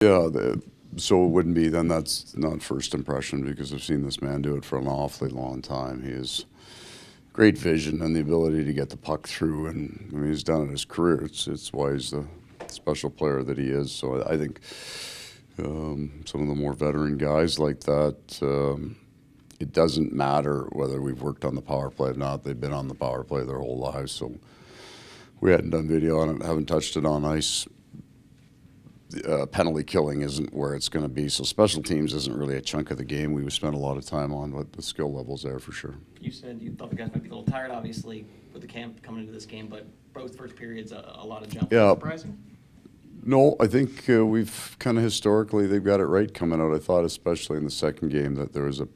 Yeah, so it wouldn't be, then that's not first impression because I've seen this man do it for an awfully long time. He has great vision and the ability to get the puck through, and I mean, he's done it his career. It's why he's the special player that he is. So I think some of the more veteran guys like that, it doesn't matter whether we've worked on the power play or not. They've been on the power play their whole lives, so we hadn't done video on it, haven't touched it on ice. Penalty killing isn't where it's going to be, so special teams isn't really a chunk of the game we would spend a lot of time on, but the skill level's there for sure. You said you thought the guys might be a little tired, obviously, with the camp coming into this game, but both first periods, a lot of jump. Yeah. Surprising? No, I think we've kind of historically, they've got it right coming out. I thought especially in the second game that there was an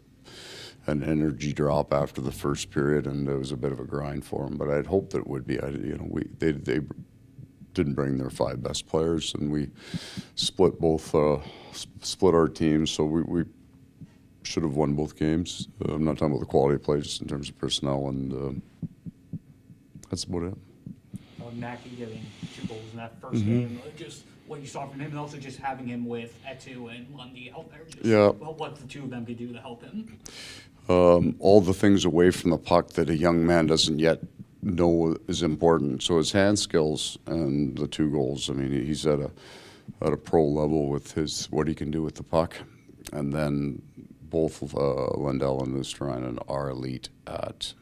energy drop after the first period, and it was a bit of a grind for them, but I'd hoped that it would be. They didn't bring their 5 best players, and we split our teams, so we should have won both games. I'm not talking about the quality of play, just in terms of personnel, and that's about it. Mackie getting 2 goals in that first game, just what you saw from him, and also just having him with Eetu and Lundell out there. Just what the 2 of them could do to help him. All the things away from the puck that a young man doesn't yet know is important. So his hand skills and the 2 goals. I mean, he's at a pro level with what he can do with the puck, and then both Lundell and Luostarinen are elite at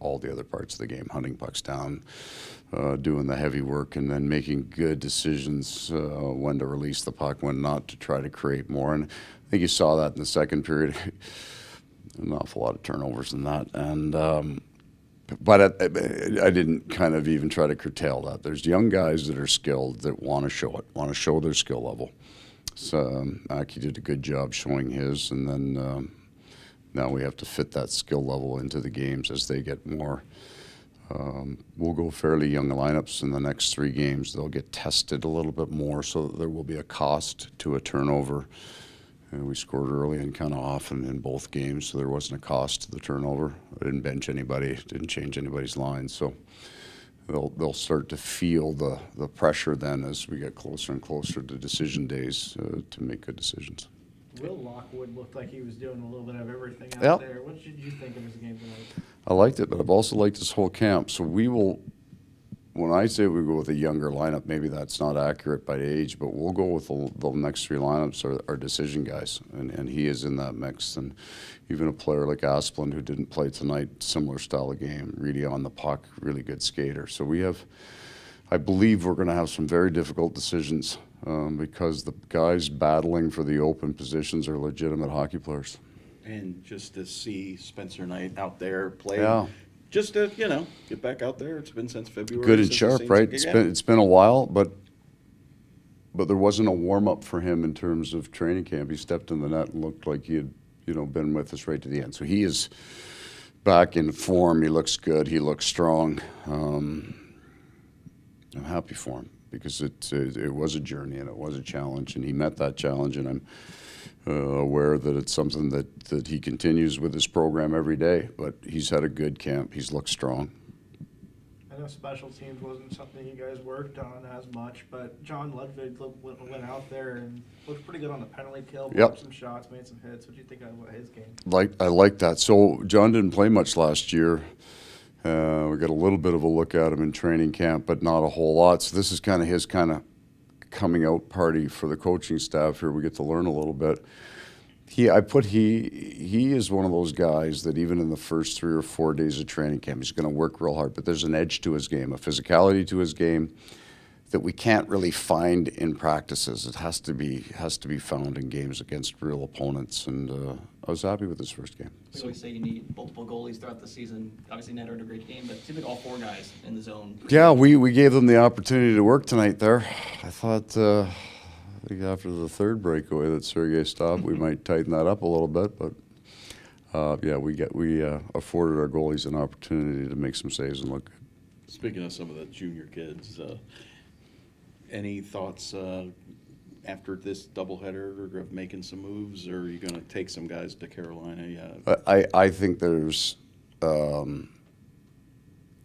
all the other parts of the game, hunting pucks down, doing the heavy work, and then making good decisions when to release the puck, when not, to try to create more. And I think you saw that in the second period. An awful lot of turnovers in that, and but I didn't kind of even try to curtail that. There's young guys that are skilled that want to show it, want to show their skill level. So Mackie did a good job showing his, and then now we have to fit that skill level into the games as they get more. We'll go fairly young lineups in the next 3 games. They'll get tested a little bit more, so that there will be a cost to a turnover. We scored early and kind of often in both games, so there wasn't a cost to the turnover. I didn't bench anybody, didn't change anybody's line, so they'll start to feel the pressure then as we get closer and closer to decision days to make good decisions. Will Lockwood looked like he was doing a little bit of everything out there. What did you think of his game tonight? I liked it, but I've also liked this whole camp. So we will, when I say we go with a younger lineup, maybe that's not accurate by age, but we'll go with the next 3 lineups are decision guys, and he is in that mix. And even a player like Asplund, who didn't play tonight, similar style of game, really on the puck, really good skater. So we have, I believe we're going to have some very difficult decisions because the guys battling for the open positions are legitimate hockey players. And just to see Spencer Knight out there play. Yeah. Just to, get back out there. It's been since February. Good and sharp, right? It's been a while, but there wasn't a warm-up for him in terms of training camp. He stepped in the net and looked like he had, been with us right to the end. So he is back in form. He looks good. He looks strong. I'm happy for him because it was a journey and it was a challenge, and he met that challenge, and I'm aware that it's something that he continues with his program every day, but he's had a good camp. He's looked strong. I know special teams wasn't something you guys worked on as much, but John Ludvig went out there and looked pretty good on the penalty kill, blocked some shots, made some hits. What do you think about his game? I like that. So John didn't play much last year. We got a little bit of a look at him in training camp, but not a whole lot. So this is kind of his coming out party for the coaching staff here. We get to learn a little bit. He is one of those guys that even in the first 3 or 4 days of training camp, he's going to work real hard, but there's an edge to his game, a physicality to his game that we can't really find in practices. It has to be found in games against real opponents, and I was happy with this first game. We always say you need multiple goalies throughout the season. Obviously, Ned had a great game, but it seemed like all 4 guys in the zone. Yeah, we gave them the opportunity to work tonight there. I thought I think after the 3rd breakaway that Sergei stopped, we might tighten that up a little bit, but we afforded our goalies an opportunity to make some saves and look good. Speaking of some of the junior kids, any thoughts after this doubleheader of making some moves, or are you going to take some guys to Carolina? I think there's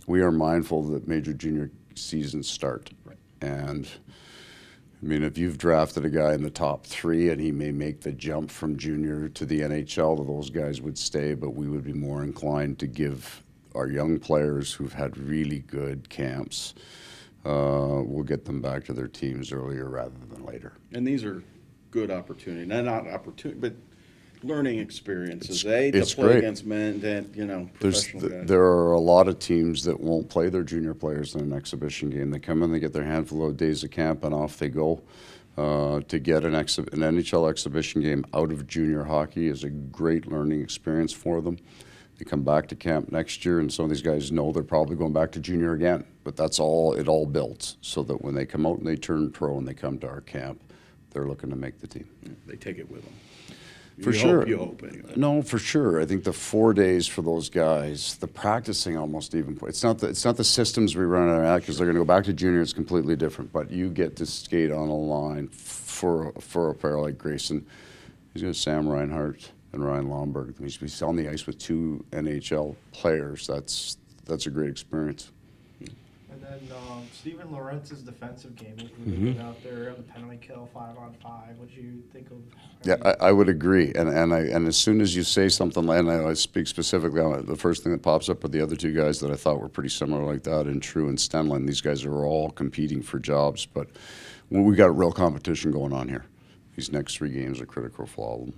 we are mindful that major junior seasons start, right. And I mean, if you've drafted a guy in the top 3 and he may make the jump from junior to the NHL, those guys would stay, but we would be more inclined to give our young players who've had really good camps, we'll get them back to their teams earlier rather than later. And these are good opportunity, not opportunity, but learning experiences, to it's play great. against men, that, you know, professional guys. There are a lot of teams that won't play their junior players in an exhibition game. They come in, they get their handful of days of camp, and off they go. To get an NHL exhibition game out of junior hockey is a great learning experience for them. They come back to camp next year, and some of these guys know they're probably going back to junior again. But that's all, it all builds, so that when they come out and they turn pro and they come to our camp, they're looking to make the team. Yeah, they take it with them. For You sure. You hope anyway. No, for sure. I think the 4 days for those guys, the practicing almost even. It's not the systems we run at because they're going to go back to junior. It's completely different. But you get to skate on a line for a pair like Grayson. He's got Sam Reinhart and Ryan Lomberg. He's on the ice with 2 NHL players. That's a great experience. And then Steven Lorentz's defensive game, if we get out there on the penalty kill 5-on-5, what do you think of? Yeah, I would agree. And as soon as you say something, and I speak specifically on it, the first thing that pops up are the other 2 guys that I thought were pretty similar like that, and True and Stenlund. These guys are all competing for jobs, but we got a real competition going on here. These next 3 games are critical for all of them.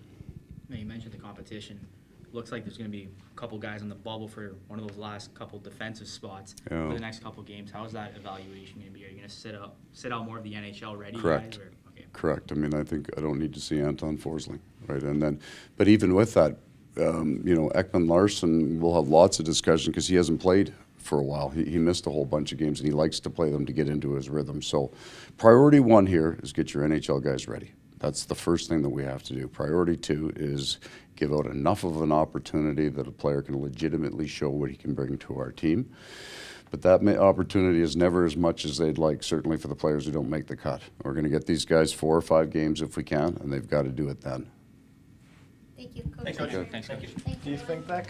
Now, you mentioned the competition. Looks like there's going to be a couple guys on the bubble for one of those last couple defensive spots Yeah. for the next couple games. How is that evaluation going to be? Are you going to sit out more of the NHL ready Correct. guys? Or, okay. Correct. I mean, I think I don't need to see Anton Forsling, right? And then, but even with that, Ekman Larsson will have lots of discussion because he hasn't played for a while. He missed a whole bunch of games, and he likes to play them to get into his rhythm. So priority 1 here is get your NHL guys ready. That's the first thing that we have to do. Priority 2 is give out enough of an opportunity that a player can legitimately show what he can bring to our team. But that opportunity is never as much as they'd like, certainly for the players who don't make the cut. We're going to get these guys 4 or 5 games if we can, and they've got to do it then. Thank you, Coach. Thanks, Coach. Okay. Thanks, Coach. Thank Do you think that could